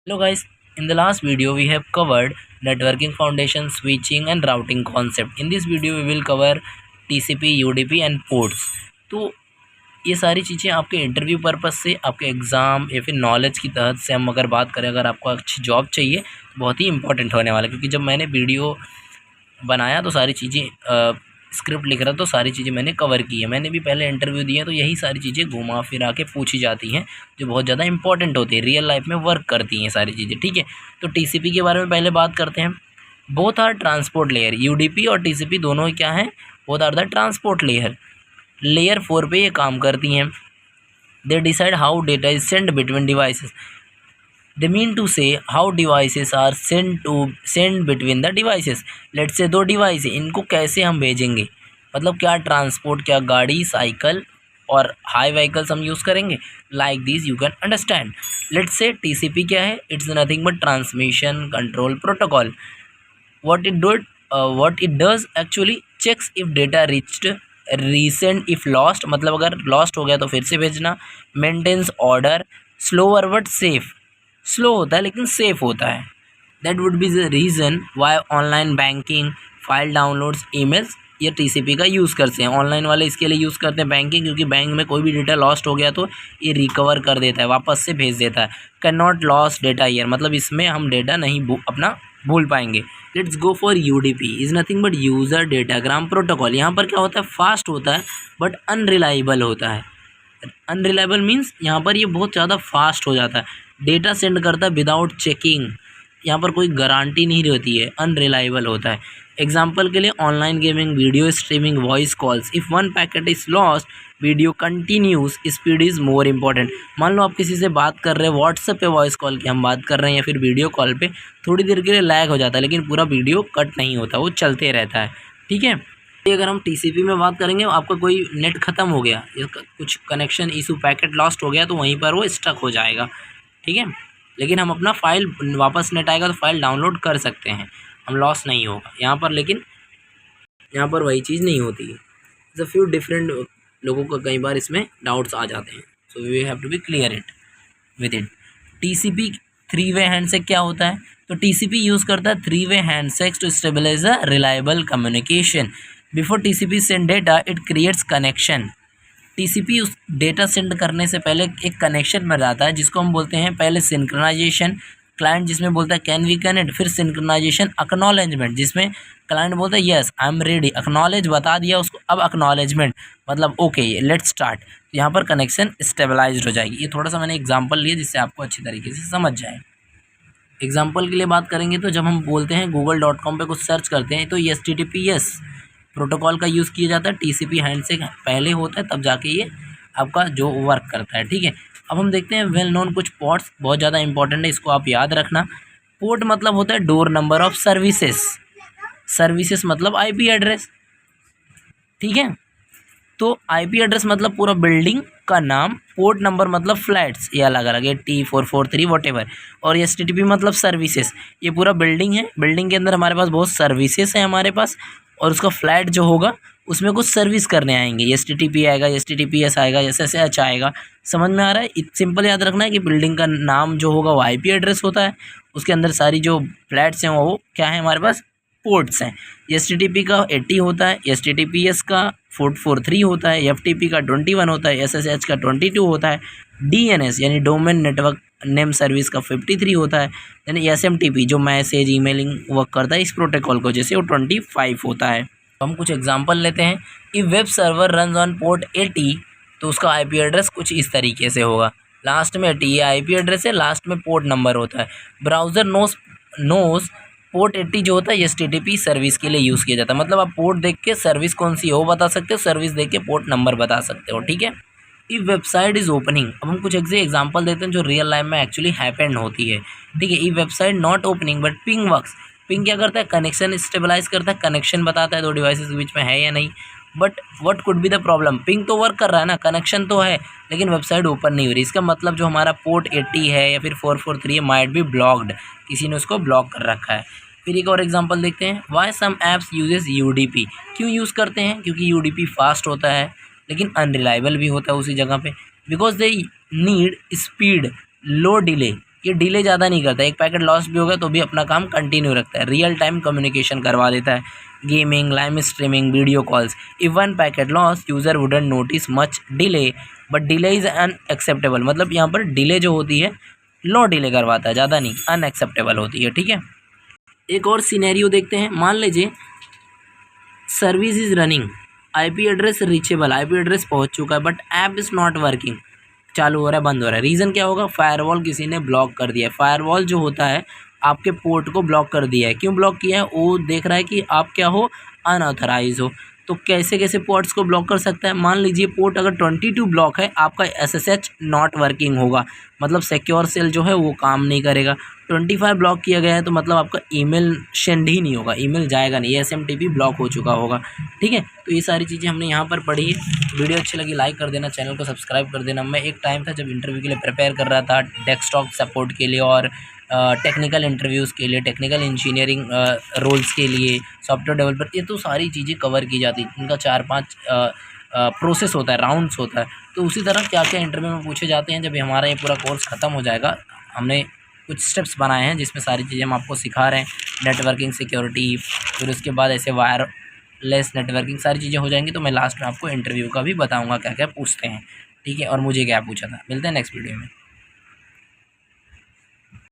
Hello guys, in the last video we have covered networking foundation, switching and routing concept. In this video we will cover TCP, UDP and ports. तो ये सारी चीज़ें आपके interview purpose से, आपके exam या फिर knowledge की तहत से हम अगर बात करें, अगर आपको अच्छी जॉब चाहिए तो बहुत ही इंपॉर्टेंट होने वाला है। क्योंकि जब मैंने वीडियो बनाया तो सारी चीज़ें स्क्रिप्ट लिख रहा तो सारी चीज़ें मैंने कवर की है। मैंने भी पहले इंटरव्यू दिए तो यही सारी चीज़ें घुमा फिरा के पूछी जाती हैं जो बहुत ज़्यादा इंपॉर्टेंट होती है, रियल लाइफ में वर्क करती हैं सारी चीज़ें। ठीक है, तो टीसीपी के बारे में पहले बात करते हैं। Both are transport layer, UDP और टीसीपी दोनों क्या हैं? Both are the transport layer. Layer 4 पे ये काम करती हैं। They decide how data is send between devices. They mean to say how devices are send between the devices. Let say दो डिवाइस है, इनको कैसे हम भेजेंगे, मतलब क्या ट्रांसपोर्ट, क्या गाड़ी, साइकिल और हाई व्हीकल्स हम यूज़ करेंगे। Like this you can understand. Let's say TCP क्या है? It's nothing but transmission control protocol. what it does actually checks if data reached, resend if lost, मतलब अगर लॉस्ट हो गया तो फिर से भेजना। Maintains order, slower but safe, slow होता है लेकिन सेफ होता है। That would be the reason why online banking, file downloads, emails ये टीसीपी का यूज़ करते हैं। ऑनलाइन वाले इसके लिए यूज़ करते हैं बैंकिंग, क्योंकि बैंक में कोई भी डेटा लॉस्ट हो गया तो ये रिकवर कर देता है, वापस से भेज देता है। Can not loss data year, मतलब इसमें हम डेटा नहीं अपना भूल पाएंगे। Let's go for UDP, is nothing but user datagram protocol. यहाँ पर क्या होता है? फास्ट होता है बट अनरिलायबल होता है। अनरिलायबल मीन्स यहाँ पर ये बहुत ज़्यादा फास्ट हो जाता है, डेटा सेंड करता है विदाउट चेकिंग, यहाँ पर कोई गारंटी नहीं रहती है, अनरिलायबल होता है। एग्जाम्पल के लिए online gaming, video streaming, voice calls. If one packet is lost, video continuous, speed is more important. मान लो आप किसी से बात कर रहे हैं व्हाट्सएप पे, वॉइस कॉल की हम बात कर रहे हैं या फिर वीडियो कॉल पे, थोड़ी देर के लिए लैग हो जाता है लेकिन पूरा वीडियो कट नहीं होता, वो चलते रहता है। ठीक है, अगर हम टीसीपी में बात करेंगे, आपका कोई नेट ख़त्म हो गया या कुछ कनेक्शन इशू, पैकेट लॉस्ट हो गया तो वहीं पर वो स्टक हो जाएगा। ठीक है, लेकिन हम अपना फाइल वापस नेट आएगा तो फाइल डाउनलोड कर सकते हैं, हम लॉस नहीं होगा यहाँ पर। लेकिन यहाँ पर वही चीज़ नहीं होती है। द फ्यू डिफरेंट लोगों का कई बार इसमें डाउट्स आ जाते हैं, so we have to be clear it with it. TCP 3 way handshake क्या होता है? तो टीसीपी यूज़ करता है 3 way handshakes to stabilize a reliable communication. Before TCP send data it creates connection. TCP उस डेटा सेंड करने से पहले एक कनेक्शन बन जाता है जिसको हम बोलते हैं पहले सिंक्रोनाइजेशन, क्लाइंट जिसमें बोलता है कैन वी कनेक्ट, फिर सिंक्रोनाइजेशन एक्नॉलेजमेंट जिसमें क्लाइंट बोलता है yes I am ready, acknowledge बता दिया उसको, अब एक्नॉलेजमेंट मतलब ओके लेट्स स्टार्ट। यहाँ पर कनेक्शन स्टेबलाइज्ड हो जाएगी। ये थोड़ा सा मैंने एग्जांपल लिया जिससे आपको अच्छी तरीके से समझ जाए। एग्जांपल के लिए बात करेंगे तो जब हम बोलते हैं google.com पे कुछ सर्च करते हैं तो HTTPS प्रोटोकॉल का यूज़ किया जाता है। टीसीपी हैंडशेक पहले होता है तब जाके ये आपका जो वर्क करता है। ठीक है, अब हम देखते हैं वेल नोन कुछ पोर्ट्स, बहुत ज़्यादा इंपॉर्टेंट है, इसको आप याद रखना। पोर्ट मतलब होता है door number of services, services मतलब आईपी एड्रेस। ठीक है, तो आईपी एड्रेस मतलब पूरा बिल्डिंग का नाम, पोर्ट नंबर मतलब फ्लैट्स, ये अलग अलग है, T443 वॉटेवर, और HTTP मतलब सर्विसेज, ये पूरा बिल्डिंग है। बिल्डिंग के अंदर हमारे पास बहुत सर्विसेज हैं हमारे पास, और उसका फ्लैट जो होगा उसमें कुछ सर्विस करने आएंगे, HTTP आएगा, HTTPS आएगा, SSH आएगा। समझ में आ रहा है? सिंपल याद रखना है कि बिल्डिंग का नाम जो होगा वो आईपी एड्रेस होता है, उसके अंदर सारी जो फ्लैट्स हैं वो क्या है हमारे पास? पोर्ट्स हैं। HTTP का 80 होता है, HTTPS का 443 होता है, FTP का 21 होता है, SSH का 22 होता है, DNS यानी डोमेन नेटवर्क नेम सर्विस का 53 होता है, यानी SMTP जो मैसेज ईमेलिंग वर्क करता है इस प्रोटोकॉल को, जैसे वो 25 होता है। हम कुछ एग्जांपल लेते हैं। If web server run on port 80 तो उसका आईपी एड्रेस कुछ इस तरीके से होगा, लास्ट में 80 ये आईपी एड्रेस है, लास्ट में पोर्ट नंबर होता है। ब्राउज़र नोस पोर्ट 80 जो होता है HTTP सर्विस के लिए यूज़ किया जाता है, मतलब आप पोर्ट देख के सर्विस कौन सी हो बता सकते हो, सर्विस देख के पोर्ट नंबर बता सकते हो। ठीक है, इफ वेबसाइट इज़ ओपनिंग, अब हम कुछ एग्जांपल देते हैं जो रियल लाइफ में एक्चुअली हैपेंड होती है। ठीक है, if website not opening but ping works, ping क्या करता है? कनेक्शन स्टेबलाइज करता है, कनेक्शन बताता है दो डिवाइसेस के बीच में है या नहीं। But what could be the problem? Ping तो वर्क कर रहा है ना, कनेक्शन तो है, लेकिन वेबसाइट ओपन नहीं हो रही, इसका मतलब जो हमारा पोर्ट 80 है या फिर 443 माइट बी ब्लॉक्ड, किसी ने उसको ब्लॉक कर रखा है। फिर एक और एग्जांपल देखते हैं। वाई सम ऐप्स यूजेस यूडीपी, क्यों यूज़ करते हैं? क्योंकि यूडीपी फास्ट होता है लेकिन अनरिलायबल भी होता है उसी जगह पे, because they need speed low delay, ये डिले ज़्यादा नहीं करता, एक पैकेट लॉस भी होगा तो भी अपना काम कंटिन्यू रखता है, रियल टाइम कम्युनिकेशन करवा देता है, gaming, live streaming, video calls. If one packet loss user wouldn't notice much delay but delay is unacceptable, मतलब यहाँ पर डिले जो होती है लो डिले करवाता है, ज़्यादा नहीं, अनएक्सेप्टेबल होती है। ठीक है, एक और सिनेरियो देखते हैं। मान लीजिए service is running, IP address reachable, IP address पहुंच चुका है but app is not working, चालू हो रहा है बंद हो रहा है। रीज़न क्या होगा? फायरवॉल किसी ने ब्लॉक कर दिया है। फायरवॉल जो होता है आपके पोर्ट को ब्लॉक कर दिया है। क्यों ब्लॉक किया है? वो देख रहा है कि आप क्या हो, अनऑथराइज हो। तो कैसे कैसे पोर्ट्स को ब्लॉक कर सकता है? मान लीजिए पोर्ट अगर 22 ब्लॉक है, आपका SSH नॉट वर्किंग होगा, मतलब सिक्योर सेल जो है वो काम नहीं करेगा। 25 ब्लॉक किया गया है तो मतलब आपका ईमेल सेंड ही नहीं होगा, ईमेल जाएगा नहीं, SMTP ब्लॉक हो चुका होगा। ठीक है, तो ये सारी चीज़ें हमने यहाँ पर पढ़ी है। वीडियो अच्छी लगी लाइक कर देना, चैनल को सब्सक्राइब कर देना। मैं एक टाइम था जब इंटरव्यू के लिए प्रिपेयर कर रहा था, डेस्कटॉप सपोर्ट के लिए और टेक्निकल इंटरव्यूज़ के लिए, टेक्निकल इंजीनियरिंग रोल्स के लिए, सॉफ्टवेयर डेवलपर, ये तो सारी चीज़ें कवर की जाती हैं। इनका 4-5 प्रोसेस होता है, राउंड्स होता है। तो उसी तरह क्या क्या इंटरव्यू में पूछे जाते हैं। जब हमारा ये पूरा कोर्स ख़त्म हो जाएगा, हमने कुछ स्टेप्स बनाए हैं जिसमें सारी चीज़ें हम आपको सिखा रहे हैं, नेटवर्किंग, सिक्योरिटी, फिर उसके बाद ऐसे वायरलेस नेटवर्किंग, सारी चीज़ें हो जाएंगी। तो मैं लास्ट में आपको इंटरव्यू का भी बताऊँगा क्या क्या पूछते हैं। ठीक है, और मुझे क्या पूछा था। मिलते हैं नेक्स्ट वीडियो में।